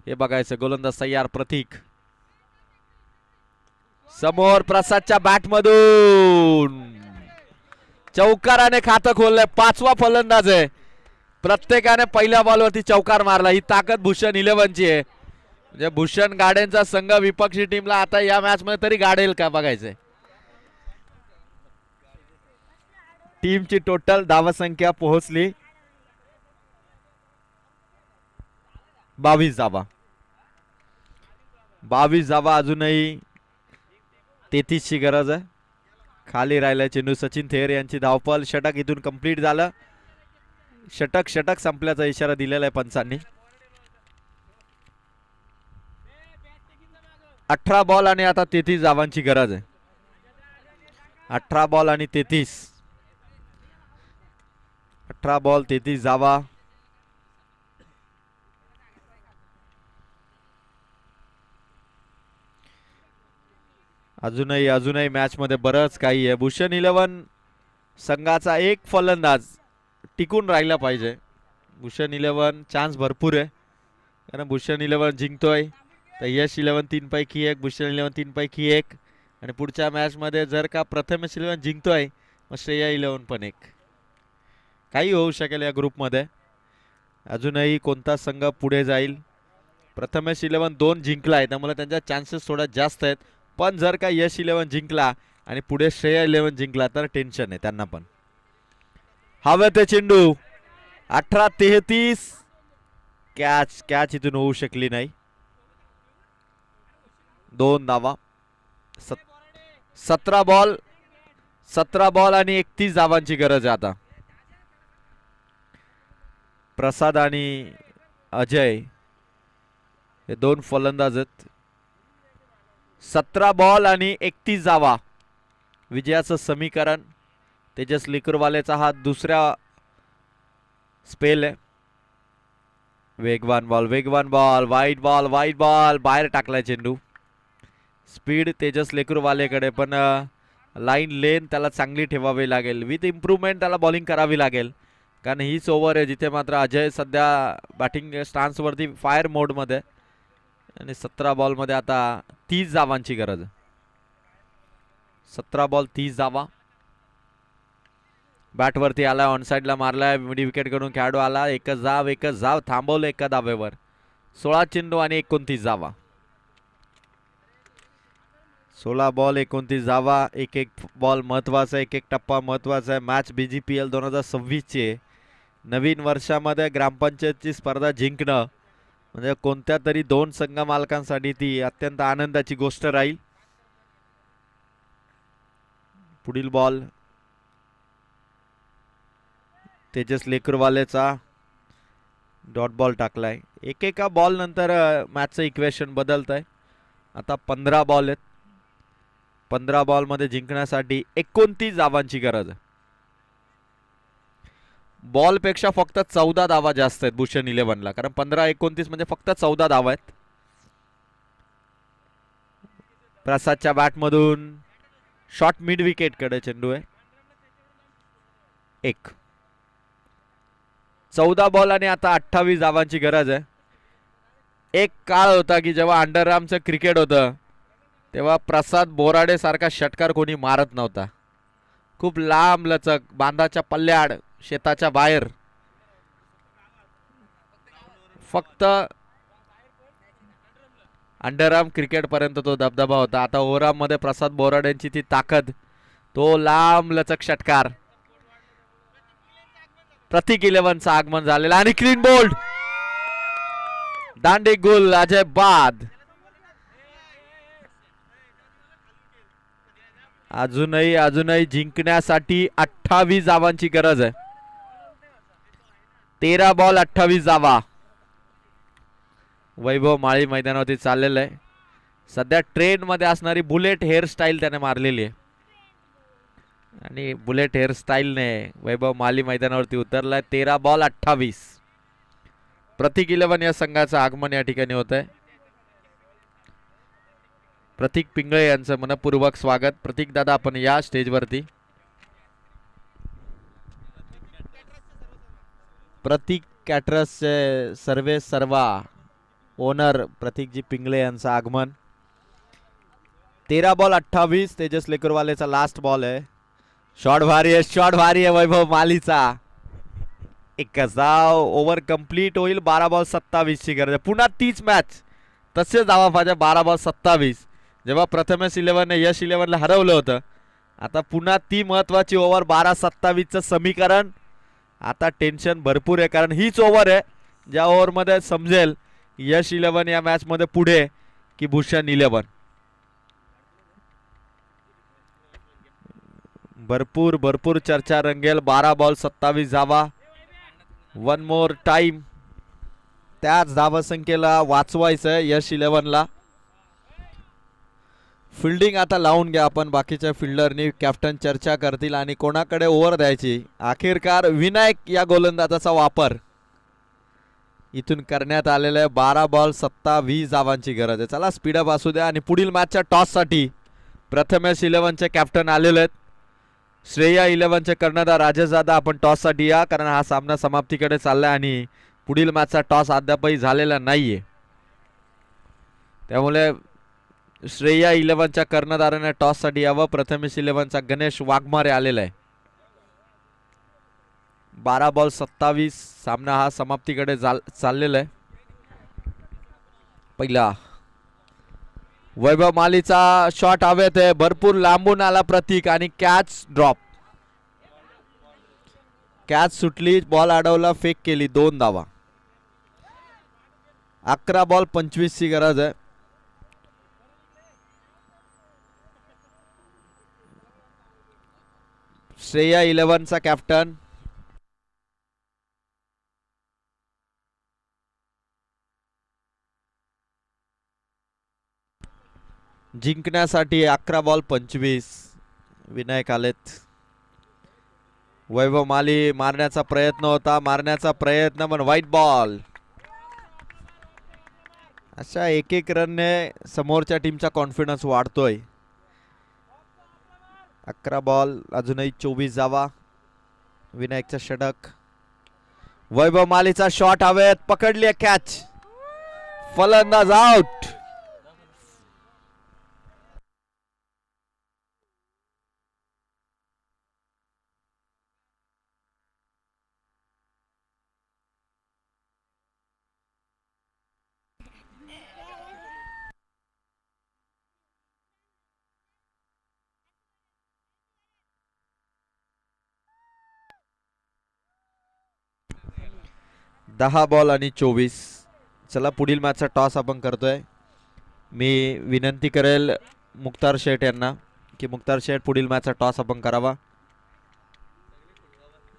हे बघायचं. गोलंदाज तयार. प्रतीक समोर प्रसादच्या बॅट मधून चौकाराने खातं खोललंय. 5वा फलंदाज आहे. प्रत्येकाने पहिल्या बॉलवरती चौकार मारला. ही ताकद भूषण 11ची आहे. म्हणजे भूषण गाडेंचा संघ विपक्षी टीमला आता या मॅच मध्ये तरी गाडेल का बघायचंय. टीमची टोटल धावसंख्या पोहोचली 22 धावा. 22 धावा. अजूनही 33 ची गरज आहे. खाली राहिला चेंडू. सचिन थेर यांची धावपल. षटक इथून कंप्लीट झालं. षटक संपल्याचा इशारा दिलेला आहे पंचांनी. 18 बॉल आणि आता 33 धावांची गरज आहे. 18 बॉल आणि 33. 18 बॉल 33 धावा. अजूनही मॅच मध्ये बरंच काही आहे. भूषण 11 संघाचा एक फलंदाज टिकून राहिला पाहिजे. भूषण 11 चान्स भरपूर आहे कारण भूषण 11 जिंकतोय तर यश 11 3 पैकी 1, भूषण 11 3 पैकी 1 आणि पुढच्या मॅच मध्ये जर का प्रथमेश 11 जिंकतोय मग श्रेया 11 पण 1. काही होऊ शकेल या ग्रुपमध्ये. अजूनही कोणता संघ पुढे जाईल. प्रथमेश 11 2 जिंकलाय त्यामुळे त्यांच्या चान्सेस थोडा जास्त आहेत. पण जर का यश 11 जिंकला आणि पुढे श्रेया 11 जिंकला तर टेन्शन आहे त्यांना पण. हवे ते चेंडू 18-33. कॅच इथून होऊ शकली नाही. 2 धावा. 17 बॉल आणि 31 धावांची गरज आहे आता. प्रसाद आणि अजय हे 2 फलंदाज आहेत. 17 बॉल आणि 31 धावा. विजयाचं समीकरण. तेजस लेकुरवालेचा हा दुसरा स्पेल आहे. वेगवान बॉल वाईट बॉल बाहेर टाकलाय चेंडू. स्पीड तेजस लेकुरवालेकडे पण लाईन लेन त्याला चांगली ठेवावी लागेल. विथ इम्प्रूव्हमेंट त्याला बॉलिंग करावी लागेल कारण हीच ओव्हर आहे जिथे मात्र अजय सध्या बॅटिंग स्टान्सवरती फायर मोडमध्ये आणि 17 बॉलमध्ये आता 30 धावांची गरज आहे. 17 बॉल 30 धावा. बॅटवरती आला. ऑन साइडला मारलाय. मिडी विकेट कडून खेळाडू आला. एकच धाव थांबवलं एका धावेवर. 16 चेंडू आणि 29 धावा. 16 बॉल 29 धावा. एक बॉल महत्वाचा आहे. एक टप्पा महत्वाचा आहे. मॅच BGPL 2026 ची आहे. नवीन वर्षामध्ये ग्रामपंचायतची स्पर्धा जिंकणं म्हणजे कोणत्या तरी दोन संघ मालकांसाठी ती अत्यंत आनंदाची गोष्ट राहील. पुढील बॉल तेजस लेकरवालेचा डॉट बॉल टाकलाय. एकेका बॉल नंतर मॅचचं इक्वेशन बदलत आहे. आता 15 बॉल आहेत. 15 बॉल मध्ये जिंकण्यासाठी 29 धावांची गरज आहे. बॉल पेक्षा फक्त 14 धावा जास्त आहेत भूषण 11ला, कारण 15-29 म्हणजे फक्त 14 धावा आहेत. प्रसादच्या बॅटमधून शॉट मिड विकेट कडे चेंडू आहे. 14 बॉल आणि आता 28 धावांची गरज आहे. एक काळ होता की जेव्हा अंडरआर्मचं क्रिकेट होतं तेव्हा प्रसाद बोराडे सारखा षटकार कोणी मारत नव्हता. खूप लांब लचक, बांधाच्या पल्ल्याड, शेताच्या बाहेर, फक्त अंडरआर्म क्रिकेट पर्यंत तो दबदबा होता. आता ओव्हरआर्म मध्ये प्रसाद बोराडेंची ती ताकद, तो लांब लचक षटकार. प्रतीक 11चं आगमन झालेलं आणि क्लीन बोल्ड, दांडे गुल अजय बाद. अजूनही जिंकण्यासाठी 28 धावांची गरज आहे. 13 बॉल 28 धावा. वैभव माळी मैदानावरती चाललेलं आहे. सध्या ट्रेंड मध्ये असणारी बुलेट हेअरस्टाईल त्याने मारलेली आहे आणि बुलेट हेअरस्टाईलने वैभव माळी मैदानावरती उतरलाय. 13 बॉल 28. प्रतीक 11 या संघाचं आगमन या ठिकाणी होत आहे. प्रतीक पिंगळे यांचं मनपूर्वक स्वागत. प्रतीक दादा आपण या स्टेजवरती. प्रतीक कॅटरसचे सर्वे सर्वा ओनर प्रतीकजी पिंगळे यांचं आगमन. 13 बॉल 28. तेजस लेकरवालेचा लास्ट बॉल आहे. शॉट भारी आहे वैभव मालीचा. एक धाव, ओव्हर कंप्लीट होईल. 12 बॉल 27 ची गरज आहे. पुन्हा तीच मॅच, तसेच धावा पाहिजे. 12 बॉल 27 जेव्हा प्रथमेश 11ने यश 11ला हरवलं होतं. आता पुन्हा ती महत्वाची ओव्हर. 12-27चं समीकरण. आता टेन्शन भरपूर आहे, कारण हीच ओव्हर आहे ज्या ओव्हरमध्ये समजेल यश 11 या मॅच मध्ये पुढे की भूषण 11. भरपूर चर्चा रंगेल. 12 बॉल 27 धावा. One more time. त्याच धावसंख्येला वाचवायचं यश 11ला. फिल्डिंग आता लावून घ्या आपण. बाकीच्या फिल्डरनी कॅप्टन चर्चा करतील आणि कोणाकडे ओव्हर द्यायची. अखेरकार विनायक या गोलंदाजाचा वापर इथून करण्यात आलेला आहे. 12 बॉल 27 धावांची गरज आहे. चला स्पीडअप असू द्या. आणि पुढील मॅचच्या टॉस साठी प्रथमेश 11चे कॅप्टन आलेले आहेत. श्रेया 11चे कर्णधार राजेश दादा आपण टॉस साठी या, कारण हा सामना समाप्तीकडे चाललाय आणि पुढील मॅचचा टॉस अद्यापही झालेला नाहीये. त्यामुळे श्रेया 11च्या कर्णधाराने टॉस साठी यावं. प्रथमेश 11चा गणेश वाघमारे आलेला आहे. 12 बॉल 27. सामना हा समाप्तीकडे चाललेला आहे. पहिला वैभव मालीचा शॉट हवेत आहे. भरपूर लांबून आला प्रतीक आणि कॅच ड्रॉप. कॅच सुटली, बॉल अडवला, फेक केली. 2 धावा. 11 बॉल 25 ची गरज आहे. श्रेया 11चा कॅप्टन जिंकण्यासाठी 11 बॉल 25. विनायक आलेत. वैभव माली मारण्याचा प्रयत्न पण व्हाईट बॉल. अशा एक रनने समोरच्या टीमचा कॉन्फिडन्स वाढतोय. 11 बॉल अजूनही 24 धावा. विनायकचा षटक. वैभव मालीचा शॉट हवेत, पकडली कॅच. फलंदाज आउट. 10 बॉल आणि 24. चला पुढील मॅचचा टॉस आपण करतोय. मी विनंती करेल मुख्तार शेठ यांना की मुख्तार शेठ पुढील मॅचचा टॉस आपण करावा.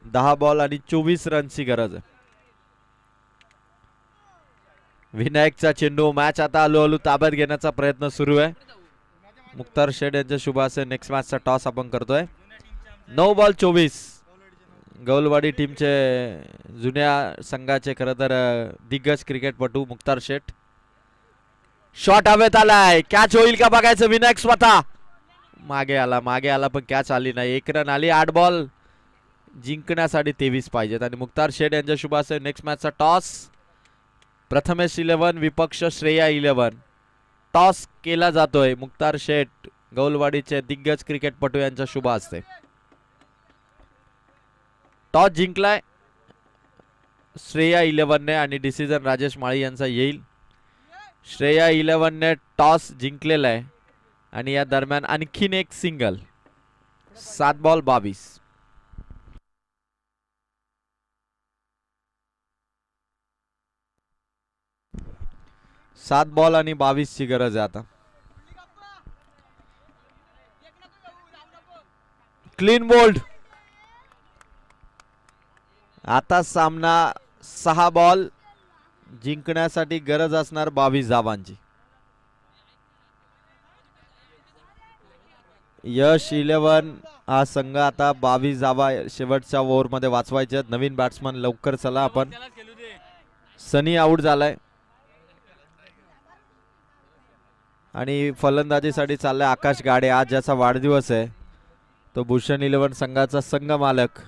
10 बॉल आणि 24 रनची गरज आहे. विनायकचा चेंडू. मॅच आता हळूहळू ताब्यात घेण्याचा प्रयत्न सुरू आहे. मुख्तार शेठ यांच्या शुभासे नेक्स्ट मॅचचा टॉस आपण करतोय. 9 बॉल 24. गौलवाडी टीमचे जुन्या संघाचे खरं तर दिग्गज क्रिकेटपटू मुख्तार शेठ. शॉट हवेत आलाय. कॅच होईल का बघायचं. विनायक स्वतः मागे आला पण कॅच आली नाही. 1 रन आली. 8 बॉल जिंकण्यासाठी 23 पाहिजेत आणि मुख्तार शेठ यांच्या शुभासे नेक्स्ट मॅचचा टॉस. प्रथमेश 11 विपक्ष श्रेया 11. टॉस केला जातोय. मुख्तार शेठ गौलवाडीचे दिग्गज क्रिकेटपटू यांच्या शुभ हस्ते. टॉस जिंकलाय श्रेया 11 ने आणि डिसिजन राजेश माळी यांचा येईल. श्रेया 11 ने टॉस जिंकलेला आहे आणि या दरम्यान आणखीन एक सिंगल. 7 बॉल 22. 7 बॉल आणि 22 ची गरज आहे आता. Clean bowled. आता सामना 6 बॉल जिंकण्यासाठी गरज असणार 22 धावांची. यश 11 हा संघ आता 22 धावा शेवटच्या ओव्हर मध्ये वाचवायच्या. नवीन बॅट्समन लवकर चला आपण. सनी आउट झालाय आणि फलंदाजीसाठी चाललाय आकाश गाडे. आज ज्याचा वाढदिवस आहे तो भूषण 11 संघाचा संघ मालक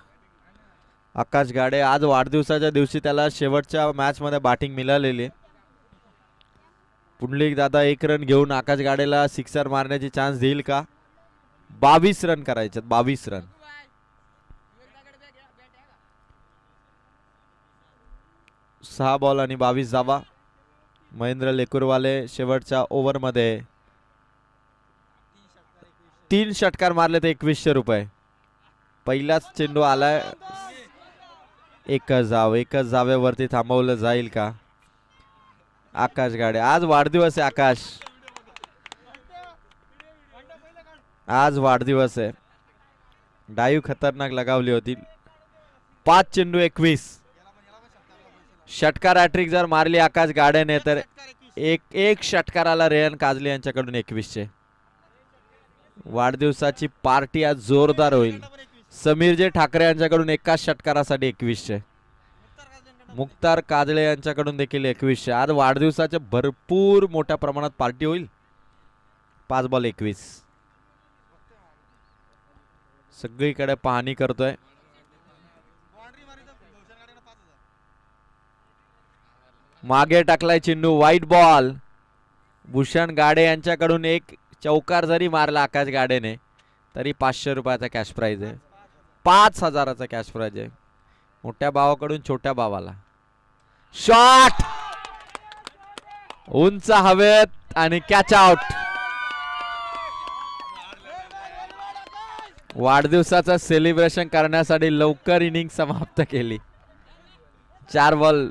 आकाश गाडे. आज वाढदिवसाच्या दिवशी त्याला शेवटच्या मॅच मध्ये बॅटिंग मिळालेली. पुंडलिक दादा 1 रन घेऊन आकाश गाडेला सिक्सर मारण्याची चान्स देईल का. 22 रन करायचे. 22 रन. 6 बॉल आणि 22 धावा. महेंद्र लेकुरवाले शेवटच्या ओव्हर मध्ये 3 षटकार मारले तर 2100 रुपये. पहिलाच चेंडू आलाय. एकच जावेवरती थांबवलं जाईल का. आकाश गाडे आज वाढदिवस आहे. आकाश आज वाढदिवस आहे. डाईव्ह खतरनाक लगावली होती. 5 चेंडू 21. षटकार हॅट्रिक जर मारली आकाश गाडेने तर एक षटकाराला रेयन काजले यांच्याकडून 2100. वाढदिवसाची पार्टी आज जोरदार होईल. समीर जे ठाकरे यांच्याकडून एकाच षटकारासाठी 2100. मुख्तार काजळे यांच्याकडून देखील 2100. आज वाढदिवसाच्या भरपूर मोठ्या प्रमाणात पार्टी होईल. 5 बॉल 21. सगळीकडे पाहणी करतोय. मागे टाकलाय चेंडू. वाईट बॉल. भूषण गाडे यांच्याकडून एक चौकार जरी मारला आकाश गाडेने तरी 500 रुपयाचा कॅश प्राइज आहे. 5000चा कॅश प्राइज आहे. मोठ्या भावाकडून छोट्या भावाला. शॉट उंच हवेत आणि कॅच आउट. वाढदिवसाचं सेलिब्रेशन करण्यासाठी लवकर इनिंग समाप्त केली. 4 बॉल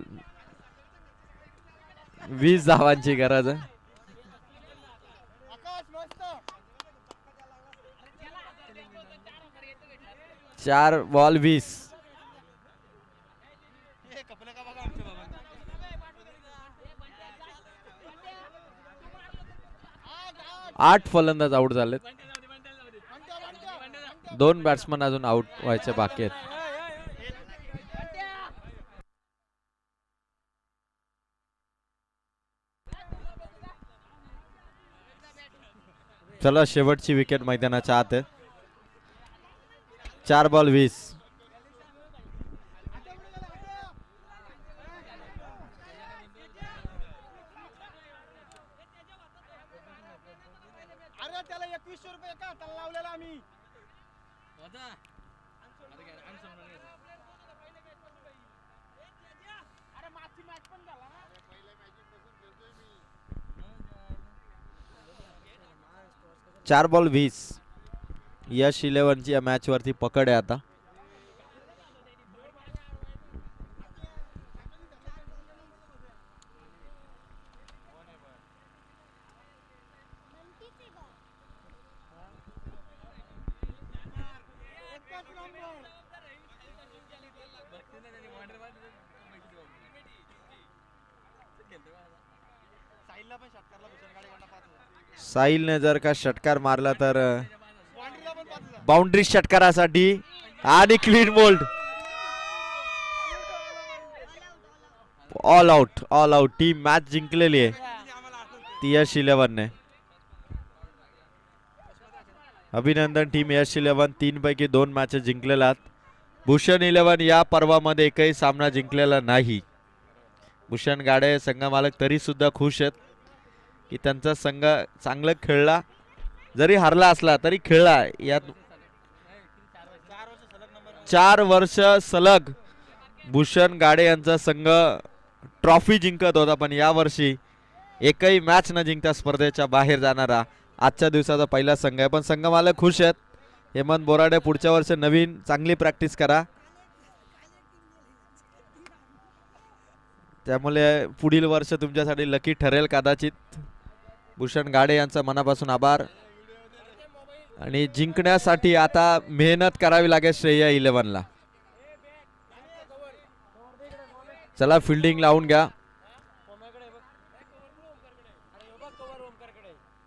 20 धावांची गरज आहे. 4 बॉल 20. 8 फलंदाज आउट झालेत. 2 बॅट्समन अजून आउट व्हायचे बाकी आहेत. चला शेवटची विकेट मैदानाच्या आत आहे. 4 बॉल 20. त्याला 2100 रुपये का त्याला लावलेला आम्ही. अरे मागची मॅच पण झाला ना. 4 बॉल 20. यश 11ची या मॅच वरती पकड आहे आता. साहिलने जर का षटकार मारला तर बाउंड्री षटकारासाठी आणि clean bowled. All out team match जिंकलेली आहे ती यश 11 ने. अभिनंदन टीम यश 11, 3 पैकी 2 मॅचेस जिंकलेल्या. भूषण 11 या पर्वामध्ये एकही सामना जिंकलेला नाही. भूषण गाडे संघ मालक तरी सुद्धा खुश आहेत की त्यांचा संघ चांगलं खेळला, जरी हरला असला तरी खेळला. यात 4 वर्ष सलग भूषण गाडे यांचा संघ ट्रॉफी जिंकत होता, पण यावर्षी एकही मॅच न जिंकता स्पर्धेच्या बाहेर जाणारा आजच्या दिवसाचा पहिला संघ आहे. पण संघ मालक खुश आहेत. हेमंत बोराडे पुढच्या वर्षी नवीन चांगली प्रॅक्टिस करा, त्यामुळे पुढील वर्ष तुमच्यासाठी लकी ठरेल कदाचित. भूषण गाडे यांचा मनापासून आभार. आणि जिंकण्यासाठी आता मेहनत करावी लागेल श्रेया 11 ला. चला फिल्डिंग लावून घ्या.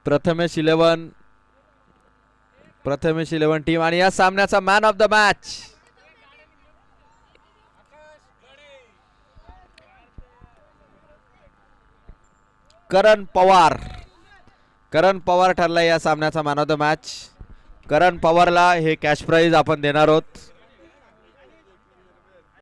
प्रथमेश 11 टीम. आणि या सामन्याचा मॅन ऑफ द मॅच करण पवार. करण पवार ठरला या सामन्याचा मॅन ऑफ द मॅच. करण पवारला हे कॅश प्राइज आपण देणार आहोत.